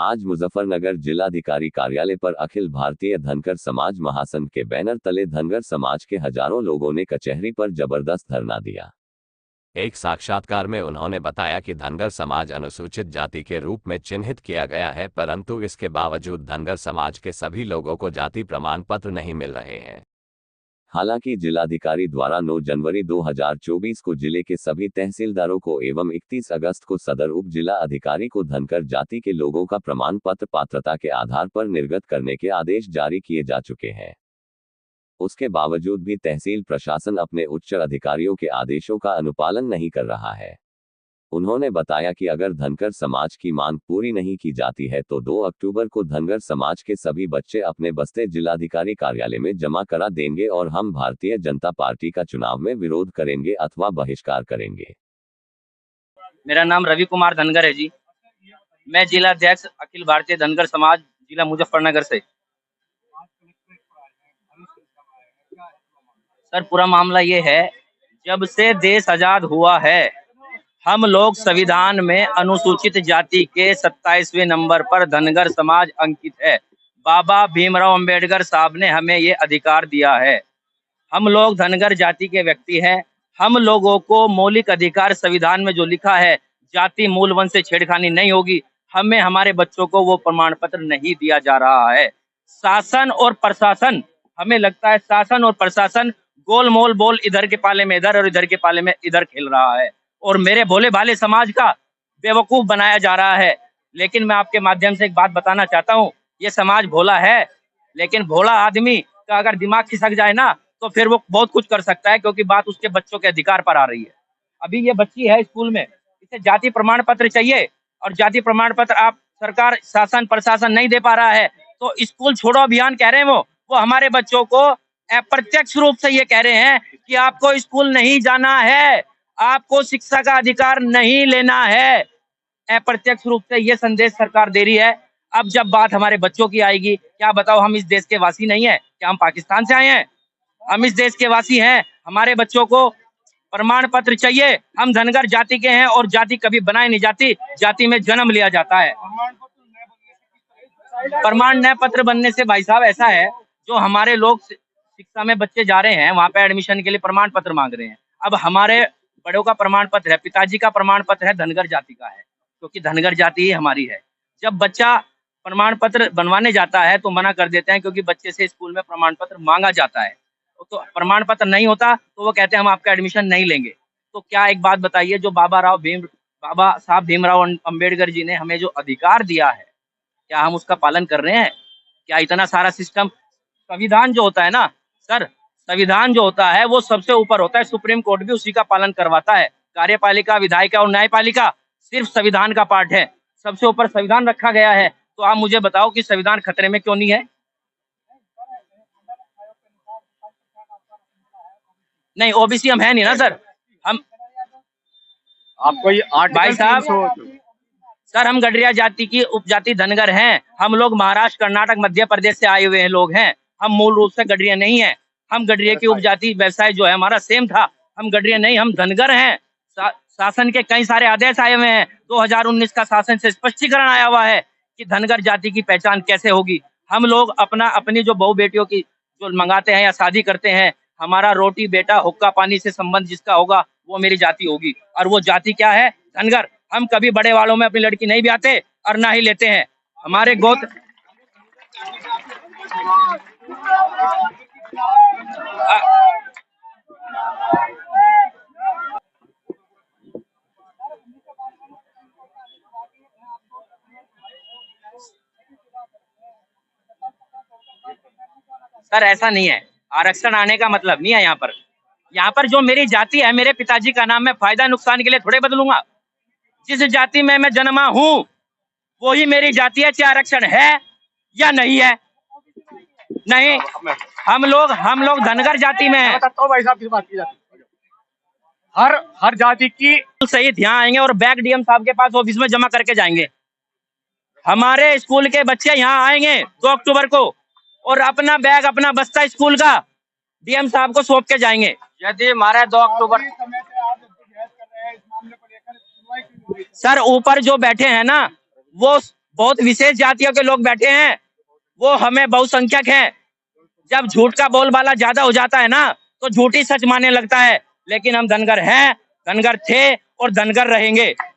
आज मुजफ्फरनगर जिलाधिकारी कार्यालय पर अखिल भारतीय धनगर समाज महासंघ के बैनर तले धनगर समाज के हजारों लोगों ने कचहरी पर जबरदस्त धरना दिया। एक साक्षात्कार में उन्होंने बताया कि धनगर समाज अनुसूचित जाति के रूप में चिन्हित किया गया है, परंतु इसके बावजूद धनगर समाज के सभी लोगों को जाति प्रमाण पत्र नहीं मिल रहे हैं। हालांकि जिलाधिकारी द्वारा 9 जनवरी 2024 को जिले के सभी तहसीलदारों को एवं 31 अगस्त को सदर उप जिला अधिकारी को धनगर जाति के लोगों का प्रमाण पत्र पात्रता के आधार पर निर्गत करने के आदेश जारी किए जा चुके हैं। उसके बावजूद भी तहसील प्रशासन अपने उच्च अधिकारियों के आदेशों का अनुपालन नहीं कर रहा है। उन्होंने बताया कि अगर धनगर समाज की मांग पूरी नहीं की जाती है तो 2 अक्टूबर को धनगर समाज के सभी बच्चे अपने बस्ते जिलाधिकारी कार्यालय में जमा करा देंगे और हम भारतीय जनता पार्टी का चुनाव में विरोध करेंगे अथवा बहिष्कार करेंगे। मेरा नाम रवि कुमार धनगर है जी। मैं जिलाध्यक्ष अखिल भारतीय धनगर समाज जिला मुजफ्फरनगर से। सर, पूरा मामला ये है, जब से देश आजाद हुआ है हम लोग संविधान में अनुसूचित जाति के 27वें नंबर पर धनगर समाज अंकित है। बाबा भीमराव अंबेडकर साहब ने हमें ये अधिकार दिया है। हम लोग धनगर जाति के व्यक्ति हैं। हम लोगों को मौलिक अधिकार संविधान में जो लिखा है, जाति मूल वन से छेड़खानी नहीं होगी, हमें हमारे बच्चों को वो प्रमाण पत्र नहीं दिया जा रहा है। शासन और प्रशासन, हमें लगता है शासन और प्रशासन गोल मोल बोल इधर के पाले में इधर और इधर के पाले में इधर खेल रहा है और मेरे भोले भाले समाज का बेवकूफ बनाया जा रहा है। लेकिन मैं आपके माध्यम से एक बात बताना चाहता हूँ, ये समाज भोला है, लेकिन भोला आदमी का अगर दिमाग खिसक जाए ना तो फिर वो बहुत कुछ कर सकता है, क्योंकि बात उसके बच्चों के अधिकार पर आ रही है। अभी ये बच्ची है स्कूल में, इसे जाति प्रमाण पत्र चाहिए और जाति प्रमाण पत्र आप सरकार शासन प्रशासन नहीं दे पा रहा है, तो स्कूल छोड़ो अभियान कह रहे हैं वो हमारे बच्चों को अप्रत्यक्ष रूप से ये कह रहे हैं कि आपको स्कूल नहीं जाना है, आपको शिक्षा का अधिकार नहीं लेना है। अप्रत्यक्ष रूप से ये संदेश सरकार दे रही है। अब जब बात हमारे बच्चों की आएगी, क्या बताओ, हम इस देश के वासी नहीं है क्या? हम पाकिस्तान से आए हैं? हम इस देश के वासी हैं। हमारे बच्चों को प्रमाण पत्र चाहिए। हम धनगर जाति के हैं और जाति कभी बनाई नहीं जाती, जाति में जन्म लिया जाता है। प्रमाण नए पत्र बनने से भाई साहब ऐसा है, जो हमारे लोग शिक्षा में बच्चे जा रहे हैं वहां पे एडमिशन के लिए प्रमाण पत्र मांग रहे हैं। अब हमारे बड़ों का प्रमाण पत्र है, पिताजी का प्रमाण पत्र है, धनगर जाति का है, क्योंकि धनगर जाति ही हमारी है। जब बच्चा प्रमाण पत्र बनवाने जाता है तो मना कर देते हैं, क्योंकि बच्चे से स्कूल में प्रमाण पत्र मांगा जाता है। तो प्रमाण पत्र नहीं होता तो वो कहते हैं हम आपका एडमिशन नहीं लेंगे। तो क्या एक बात बताइए, जो बाबा साहब भीमराव अंबेडकर जी ने हमें जो अधिकार दिया है, क्या हम उसका पालन कर रहे हैं? क्या इतना सारा सिस्टम, संविधान जो होता है ना सर, संविधान जो होता है वो सबसे ऊपर होता है, सुप्रीम कोर्ट भी उसी का पालन करवाता है। कार्यपालिका, विधायिका और न्यायपालिका सिर्फ संविधान का पार्ट है, सबसे ऊपर संविधान रखा गया है। तो आप मुझे बताओ कि संविधान खतरे में क्यों नहीं है? नहीं, ओबीसी हम है नहीं ना सर। हम आपको ये भाई साहब सर, हम गडरिया जाति की उपजाति धनगर हैं। हम लोग महाराष्ट्र, कर्नाटक, मध्य प्रदेश से आए हुए हैं लोग हैं। हम मूल रूप से गडरिया नहीं है। हम गडरिया की उपजाति व्यवसाय जो है हमारा सेम था, हम गडरिया नहीं, हम धनगर हैं। शासन के कई सारे आदेश आए हुए हैं। 2019 का शासन से स्पष्टीकरण आया हुआ है कि धनगर जाति की पहचान कैसे होगी। हम लोग अपनी जो बहू बेटियों की जो मंगाते हैं या शादी करते हैं, हमारा रोटी बेटा हुक्का पानी से संबंध जिसका होगा वो मेरी जाति होगी, और वो जाति क्या है? धनगर। हम कभी बड़े वालों में अपनी लड़की नहीं ब्याहते और ना ही लेते हैं। हमारे गोत्र सर, ऐसा नहीं है। आरक्षण आने का मतलब नहीं है यहाँ पर जो मेरी जाति है, मेरे पिताजी का नाम मैं फायदा नुकसान के लिए थोड़े बदलूंगा। जिस जाति में मैं जन्मा हूँ वही मेरी जाति है, चाहे आरक्षण है या नहीं है। नहीं, हम लोग धनगर जाति में हैं। भाई साहब किस बात की जाती है? हर जाति की सहित यहाँ आएंगे और बैग डीएम साहब के पास ऑफिस में जमा करके जाएंगे। हमारे स्कूल के बच्चे यहाँ आएंगे 2 अक्टूबर को और अपना बैग, अपना बस्ता स्कूल का डीएम साहब को सौंप के जाएंगे। यदि हमारे 2 अक्टूबर सर ऊपर जो बैठे हैं ना, वो बहुत विशेष जातियों के लोग बैठे हैं, वो हमें बहुसंख्यक हैं। जब झूठ का बोलबाला ज्यादा हो जाता है ना, तो झूठी सच मानने लगता है। लेकिन हम धनगर हैं, धनगर थे और धनगर रहेंगे।